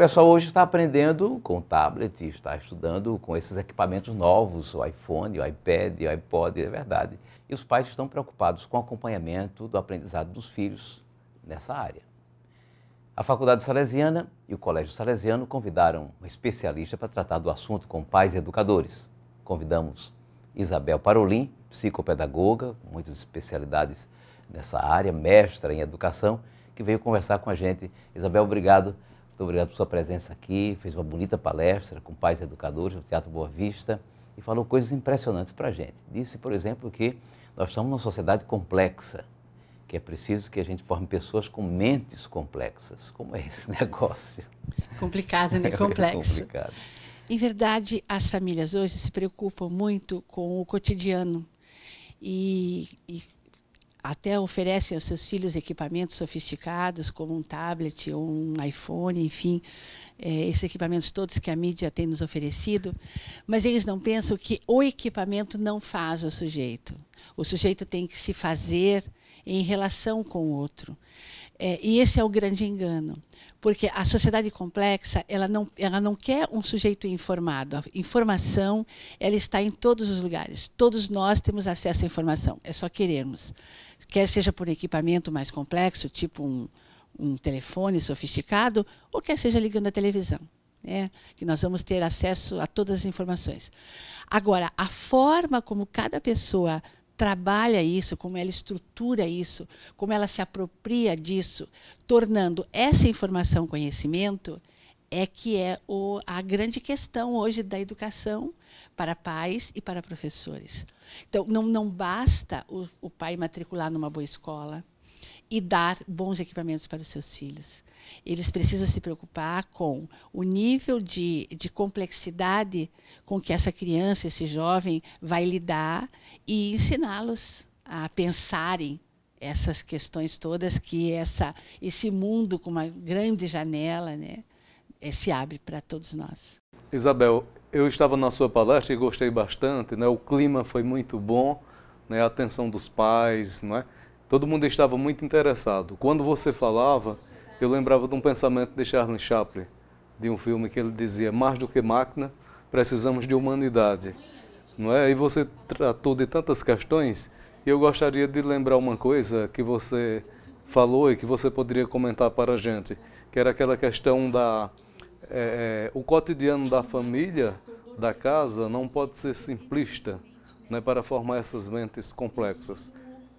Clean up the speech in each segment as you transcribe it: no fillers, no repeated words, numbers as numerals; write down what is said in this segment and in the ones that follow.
pessoal hoje está aprendendo com tablet, está estudando com esses equipamentos novos, o iPhone, o iPad, o iPod, é verdade. E os pais estão preocupados com o acompanhamento do aprendizado dos filhos nessa área. A Faculdade Salesiana e o Colégio Salesiano convidaram uma especialista para tratar do assunto com pais e educadores. Convidamos Isabel Parolin, psicopedagoga, com muitas especialidades nessa área, mestra em educação, que veio conversar com a gente. Isabel, obrigado. Muito obrigado por sua presença aqui. Fez uma bonita palestra com pais e educadores no Teatro Boa Vista e falou coisas impressionantes para a gente. Disse, por exemplo, que nós estamos numa sociedade complexa, que é preciso que a gente forme pessoas com mentes complexas. Como é esse negócio? Complicado, né? Complexo. É complicado. Em verdade, as famílias hoje se preocupam muito com o cotidiano e até oferecem aos seus filhos equipamentos sofisticados, como um tablet ou um iPhone, enfim, esses equipamentos todos que a mídia tem nos oferecido, mas eles não pensam que o equipamento não faz o sujeito. O sujeito tem que se fazer em relação com o outro. E esse é o grande engano, porque a sociedade complexa, ela não quer um sujeito informado. A informação, ela está em todos os lugares. Todos nós temos acesso à informação, é só querermos. Quer seja por equipamento mais complexo, tipo um telefone sofisticado, ou quer seja ligando a televisão, né? Que nós vamos ter acesso a todas as informações. Agora, a forma como cada pessoa trabalha isso, como ela estrutura isso, como ela se apropria disso, tornando essa informação conhecimento, é que é a grande questão hoje da educação para pais e para professores. Então, não basta o pai matricular numa boa escola e dar bons equipamentos para os seus filhos. Eles precisam se preocupar com o nível de complexidade com que essa criança, esse jovem, vai lidar e ensiná-los a pensarem essas questões todas, que esse mundo com uma grande janela, né, se abre para todos nós. Isabel, eu estava na sua palestra e gostei bastante, né? O clima foi muito bom, né? A atenção dos pais, não é? Todo mundo estava muito interessado. Quando você falava, eu lembrava de um pensamento de Charlie Chaplin, de um filme que ele dizia: mais do que máquina, precisamos de humanidade. Não é? E você tratou de tantas questões, e eu gostaria de lembrar uma coisa que você falou e que você poderia comentar para a gente, que era aquela questão o cotidiano da família, da casa, não pode ser simplista, né, para formar essas mentes complexas.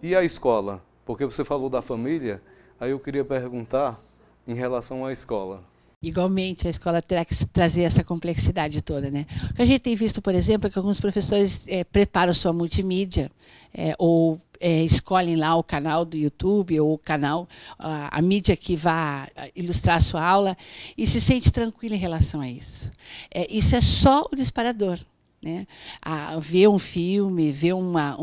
E a escola? Porque você falou da família, aí eu queria perguntar em relação à escola. Igualmente, a escola terá que trazer essa complexidade toda, né? O que a gente tem visto, por exemplo, é que alguns professores preparam sua multimídia ou escolhem lá o canal do YouTube ou o canal, a mídia que vai ilustrar a sua aula e se sente tranquilo em relação a isso. Isso é só o disparador, né? Ver um filme, ver uma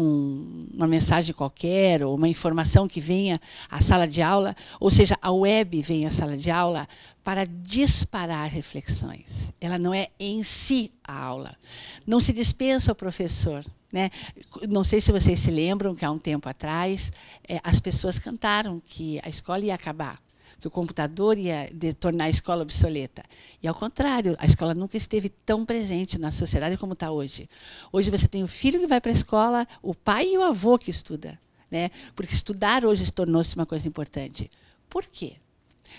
mensagem qualquer, ou uma informação que venha à sala de aula, ou seja, a web vem à sala de aula para disparar reflexões. Ela não é em si a aula. Não se dispensa o professor, né? Não sei se vocês se lembram que há um tempo atrás as pessoas cantaram que a escola ia acabar, que o computador ia tornar a escola obsoleta. E, ao contrário, a escola nunca esteve tão presente na sociedade como está hoje. Hoje você tem o filho que vai para a escola, o pai e o avô que estuda, né? Porque estudar hoje tornou-se uma coisa importante. Por quê?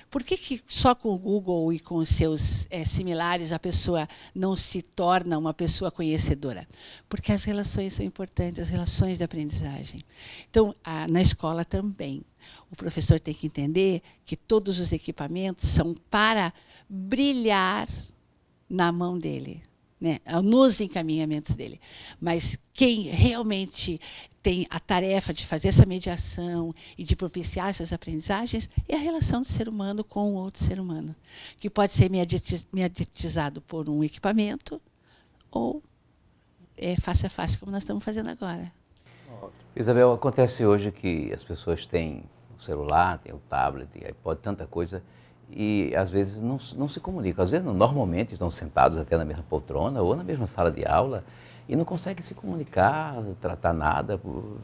Por que só com o Google e com os seus similares a pessoa não se torna uma pessoa conhecedora? Porque as relações são importantes, as relações de aprendizagem. Então, na escola também, o professor tem que entender que todos os equipamentos são para brilhar na mão dele, né? Nos encaminhamentos dele. Mas quem realmente tem a tarefa de fazer essa mediação e de propiciar essas aprendizagens é a relação do ser humano com o outro ser humano, que pode ser mediatizado por um equipamento ou face a face, como nós estamos fazendo agora. Isabel, acontece hoje que as pessoas têm o celular, têm o tablet, iPod, tanta coisa, e às vezes não se comunicam. Às vezes, normalmente, estão sentados até na mesma poltrona ou na mesma sala de aula, e não consegue se comunicar, tratar nada,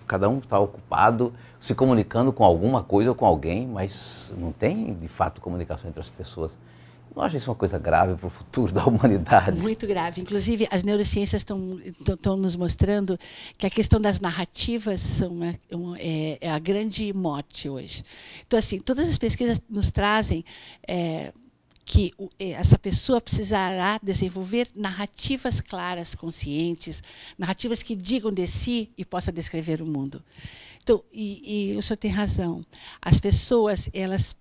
cada um está ocupado, se comunicando com alguma coisa ou com alguém, mas não tem, de fato, comunicação entre as pessoas. Não acha isso uma coisa grave para o futuro da humanidade? Muito grave. Inclusive, as neurociências estão nos mostrando que a questão das narrativas é a grande mote hoje. Então, assim, todas as pesquisas nos trazem que essa pessoa precisará desenvolver narrativas claras, conscientes, narrativas que digam de si e possa descrever o mundo. Então, e o senhor tem razão. As pessoas, elas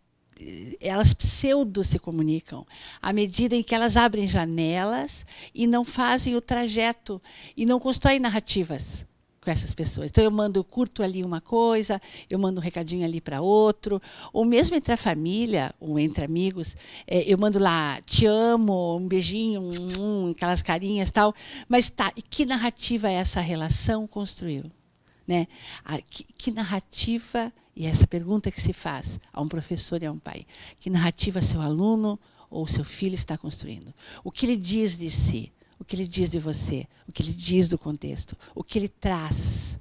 pseudo se comunicam à medida em que elas abrem janelas e não fazem o trajeto e não constroem narrativas com essas pessoas. Então, eu curto ali uma coisa, eu mando um recadinho ali para outro, ou mesmo entre a família, ou entre amigos, eu mando lá, te amo, um beijinho, aquelas carinhas e tal, mas tá, e que narrativa essa relação construiu? Né? Que narrativa, e essa pergunta que se faz a um professor e a um pai, que narrativa seu aluno ou seu filho está construindo? O que ele diz de si? O que ele diz de você? O que ele diz do contexto? O que ele traz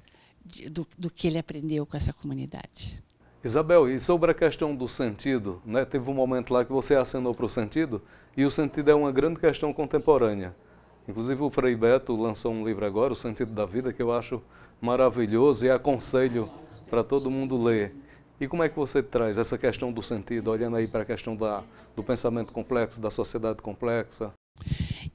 do que ele aprendeu com essa comunidade? Isabel, e sobre a questão do sentido, né? Teve um momento lá que você acenou para o sentido, e o sentido é uma grande questão contemporânea. Inclusive o Frei Beto lançou um livro agora, O Sentido da Vida, que eu acho maravilhoso e aconselho para todo mundo ler. E como é que você traz essa questão do sentido, olhando aí para a questão do pensamento complexo, da sociedade complexa?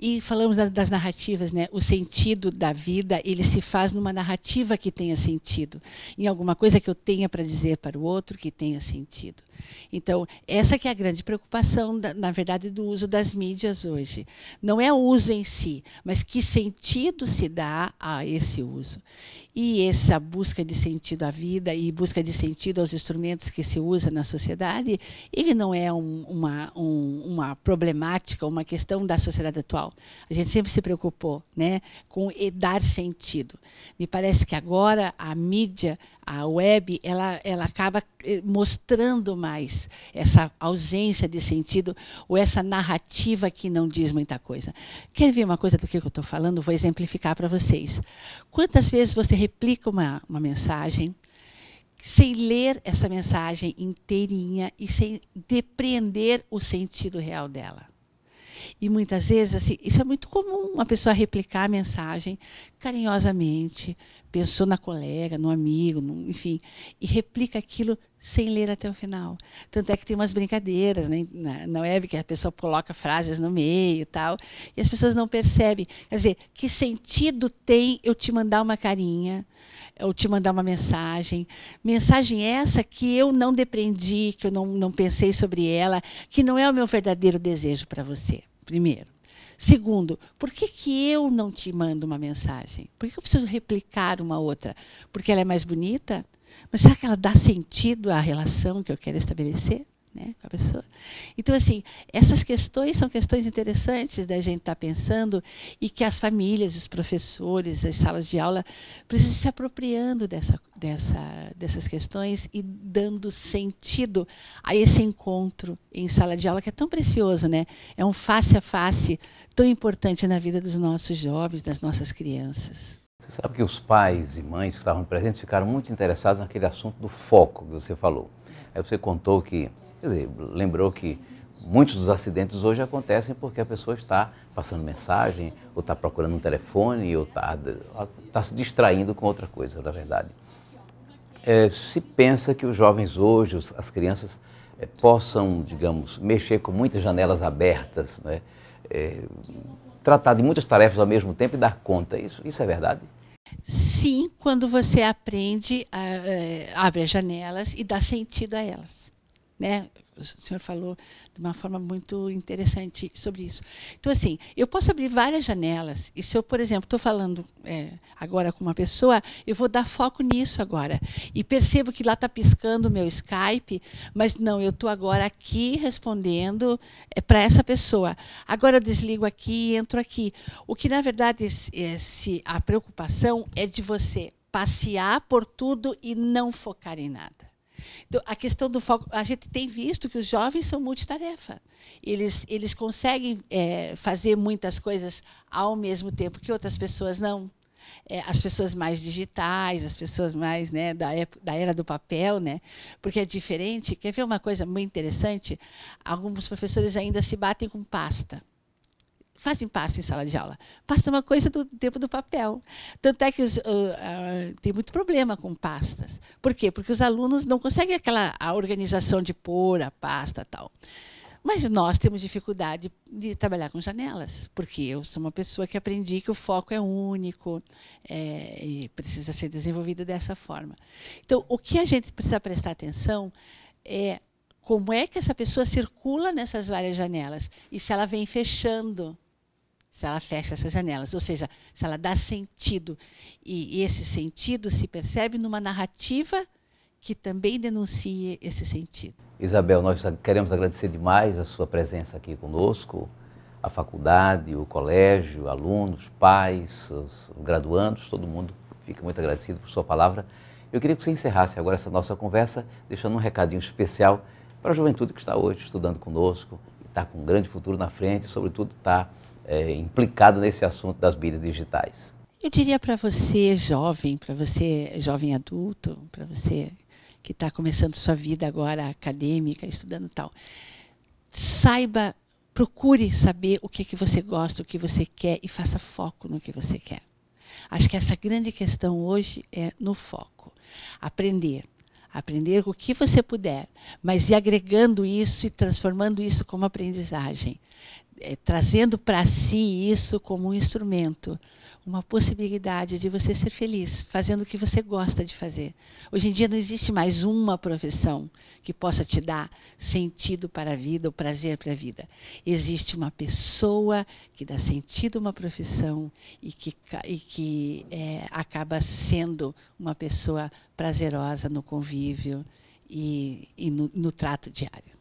E falamos das narrativas, né? O sentido da vida, ele se faz numa narrativa que tenha sentido, em alguma coisa que eu tenha para dizer para o outro que tenha sentido. Então, essa que é a grande preocupação, na verdade, do uso das mídias hoje. Não é o uso em si, mas que sentido se dá a esse uso. E essa busca de sentido à vida e busca de sentido aos instrumentos que se usa na sociedade, ele não é uma problemática, uma questão da sociedade atual. A gente sempre se preocupou, né, com dar sentido. Me parece que agora a mídia, a web, ela acaba mostrando mais essa ausência de sentido ou essa narrativa que não diz muita coisa. Quer ver uma coisa do que eu estou falando? Vou exemplificar para vocês. Quantas vezes você replica uma mensagem sem ler essa mensagem inteirinha e sem depreender o sentido real dela? E muitas vezes, assim, isso é muito comum, uma pessoa replicar a mensagem carinhosamente, pensou na colega, no amigo, enfim, e replica aquilo sem ler até o final. Tanto é que tem umas brincadeiras, né, na web, que a pessoa coloca frases no meio e tal, e as pessoas não percebem. Quer dizer, que sentido tem eu te mandar uma carinha, eu te mandar uma mensagem? Mensagem essa que eu não depreendi, que eu não pensei sobre ela, que não é o meu verdadeiro desejo para você. Primeiro. Segundo, por que eu não te mando uma mensagem? Por que eu preciso replicar uma outra? Porque ela é mais bonita? Mas será que ela dá sentido à relação que eu quero estabelecer, né, com a pessoa? Então, assim, essas questões são questões interessantes da gente estar pensando e que as famílias, os professores, as salas de aula precisam se apropriando dessas questões e dando sentido a esse encontro em sala de aula, que é tão precioso, né? É um face a face tão importante na vida dos nossos jovens, das nossas crianças. Você sabe que os pais e mães que estavam presentes ficaram muito interessados naquele assunto do foco que você falou. Aí você contou que, quer dizer, lembrou que muitos dos acidentes hoje acontecem porque a pessoa está passando mensagem, ou está procurando um telefone, ou está se distraindo com outra coisa, na verdade. Se pensa que os jovens hoje, as crianças, possam, digamos, mexer com muitas janelas abertas, né? Tratar de muitas tarefas ao mesmo tempo e dar conta. Isso é verdade? Sim, quando você aprende, abre as janelas e dá sentido a elas, né? O senhor falou de uma forma muito interessante sobre isso. Então, assim, eu posso abrir várias janelas, e se eu, por exemplo, estou falando agora com uma pessoa, eu vou dar foco nisso agora. E percebo que lá está piscando o meu Skype, mas não, eu estou agora aqui respondendo para essa pessoa. Agora eu desligo aqui e entro aqui. O que, na verdade, a preocupação é de você passear por tudo e não focar em nada. Então, a questão do foco, a gente tem visto que os jovens são multitarefa. Eles conseguem fazer muitas coisas ao mesmo tempo que outras pessoas não. as pessoas mais digitais, as pessoas mais, né, da era do papel, né, porque é diferente. Quer ver uma coisa muito interessante? Alguns professores ainda se batem com pasta. Fazem pasta em sala de aula. Pasta é uma coisa do tempo do papel. Tanto é que tem muito problema com pastas. Por quê? Porque os alunos não conseguem a organização de pôr a pasta e tal. Mas nós temos dificuldade de trabalhar com janelas, porque eu sou uma pessoa que aprendi que o foco é único e precisa ser desenvolvido dessa forma. Então, o que a gente precisa prestar atenção é como é que essa pessoa circula nessas várias janelas e se ela vem fechando, se ela fecha essas janelas, ou seja, se ela dá sentido. E esse sentido se percebe numa narrativa que também denuncie esse sentido. Isabel, nós queremos agradecer demais a sua presença aqui conosco, a faculdade, o colégio, alunos, pais, os graduandos, todo mundo fica muito agradecido por sua palavra. Eu queria que você encerrasse agora essa nossa conversa, deixando um recadinho especial para a juventude que está hoje estudando conosco, está com um grande futuro na frente e, sobretudo, está implicada nesse assunto das mídias digitais. Eu diria para você jovem adulto, para você que está começando sua vida agora acadêmica, estudando tal, procure saber o que você gosta, o que você quer e faça foco no que você quer. Acho que essa grande questão hoje é no foco. Aprender o que você puder, mas ir agregando isso e transformando isso como aprendizagem, trazendo para si isso como um instrumento, uma possibilidade de você ser feliz, fazendo o que você gosta de fazer. Hoje em dia não existe mais uma profissão que possa te dar sentido para a vida, ou prazer para a vida. Existe uma pessoa que dá sentido a uma profissão e que acaba sendo uma pessoa prazerosa no convívio e no trato diário.